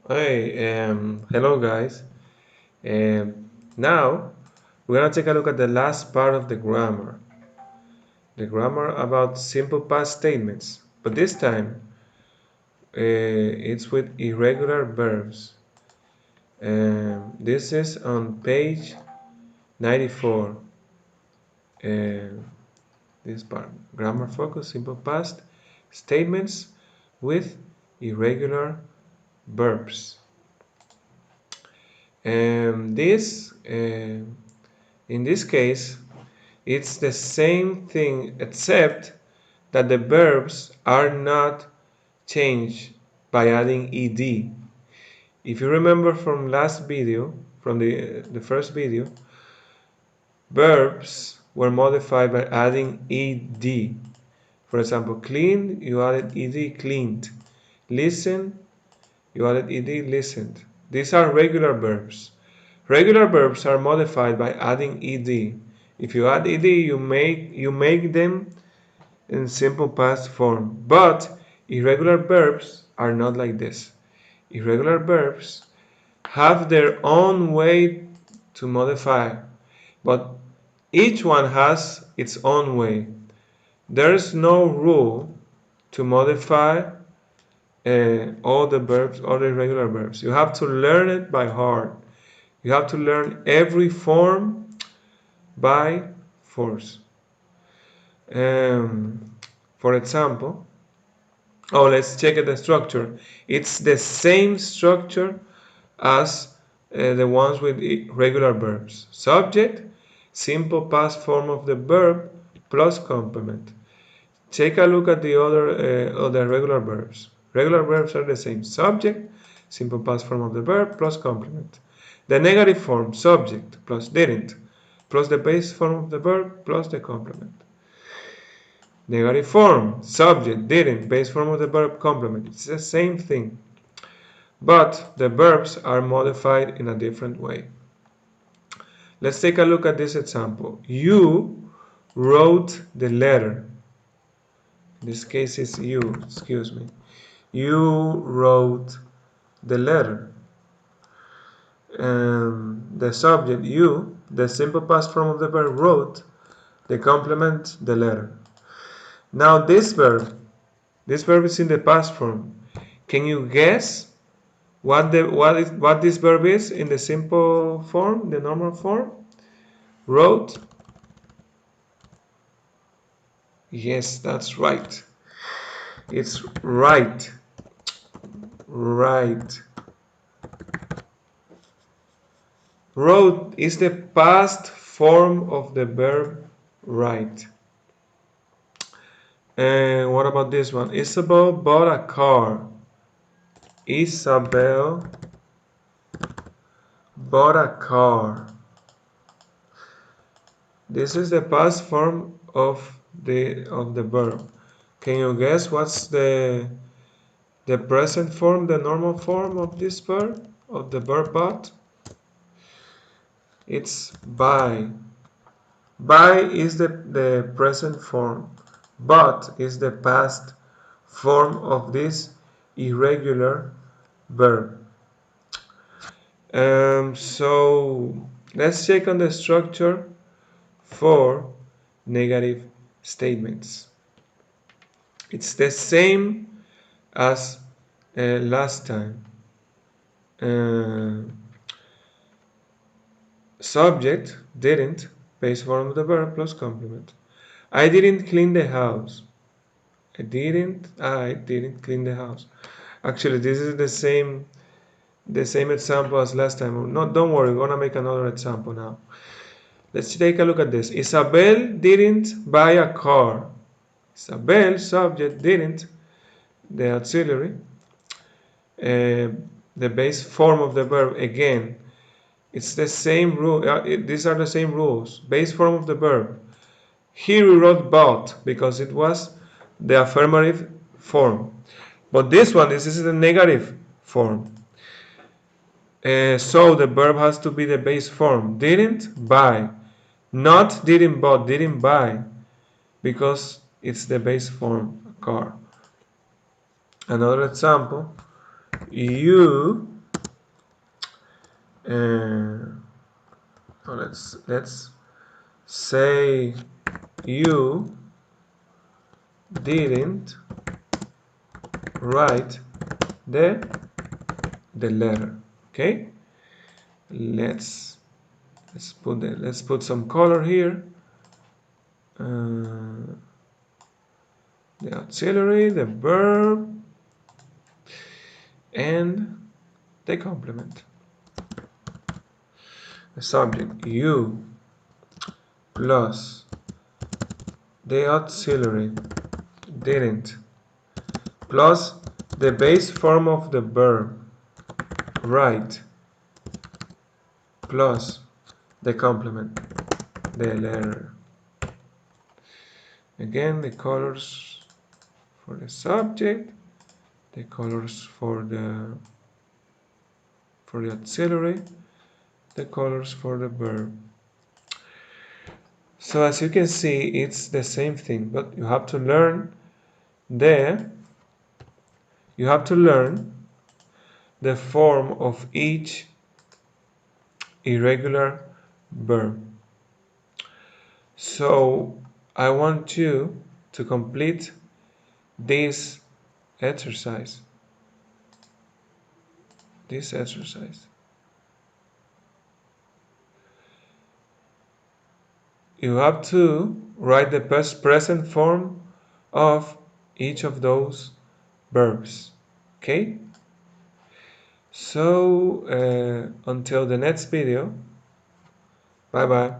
Hey, hello guys. Now we're gonna take a look at the last part of the grammar about simple past statements. But this time, it's with irregular verbs. This is on page 94. This part, grammar focus, simple past statements with irregular verbs. This, in this case, it's the same thing except that the verbs are not changed by adding ed. If you remember from last video, from the first video, verbs were modified by adding ed. For example, clean, you added ed, cleaned. Listen, you added ed, listened. These are regular verbs. Regular verbs are modified by adding ed. If you add ed, you make them in simple past form. But irregular verbs are not like this. Irregular verbs have their own way to modify, but each one has its own way. There's no rule to modify all the verbs, all the irregular verbs. You have to learn it by heart. You have to learn every form by force. For example, let's check the structure. It's the same structure as the ones with regular verbs. Subject, simple past form of the verb plus complement. Take a look at the other regular verbs. Regular verbs are the same. Subject, simple past form of the verb plus complement. The negative form, subject plus didn't, plus the base form of the verb plus the complement. Negative form, subject, didn't, base form of the verb, complement. It's the same thing, but the verbs are modified in a different way. Let's take a look at this example. You wrote the letter. In this case it's you, excuse me. You wrote the letter. The subject, you, the simple past form of the verb wrote, the complement, the letter. Now this verb is in the past form. Can you guess what this verb is in the simple form, the normal form? Wrote? Yes, that's right. It's right. Right. Wrote is the past form of the verb write. And what about this one? Isabel bought a car. Isabel bought a car. This is the past form of the verb. Can you guess what's the present form, the normal form of this verb, of the verb bought? It's buy. Buy is the present form. But is the past form of this irregular verb. So let's check on the structure for negative statements. It's the same as last time. Subject, didn't, base form of the verb plus complement. I didn't clean the house. I didn't clean the house. Actually, this is the same example as last time. No, don't worry, I'm gonna make another example now. Let's take a look at this. Isabel didn't buy a car. Isabel, subject, didn't, the auxiliary, the base form of the verb, again, it's the same rule. These are the same rules. Base form of the verb. Here we wrote bought because it was the affirmative form. But this is the negative form. So the verb has to be the base form. Didn't buy. Not didn't bought, didn't buy. Because it's the base form, car. Another example. You So let's say you didn't write the letter. Okay, let's put some color here. The auxiliary, the verb, and the complement. The subject, you, plus the auxiliary, didn't, plus the base form of the verb, write, plus the complement, the letter. Again, the colors for the subject, the colors for the auxiliary, the colors for the verb. So as you can see, it's the same thing, but you have to learn the form of each irregular verb. So I want you to complete this exercise. You have to write the past present form of each of those verbs. Okay? So until the next video, bye bye.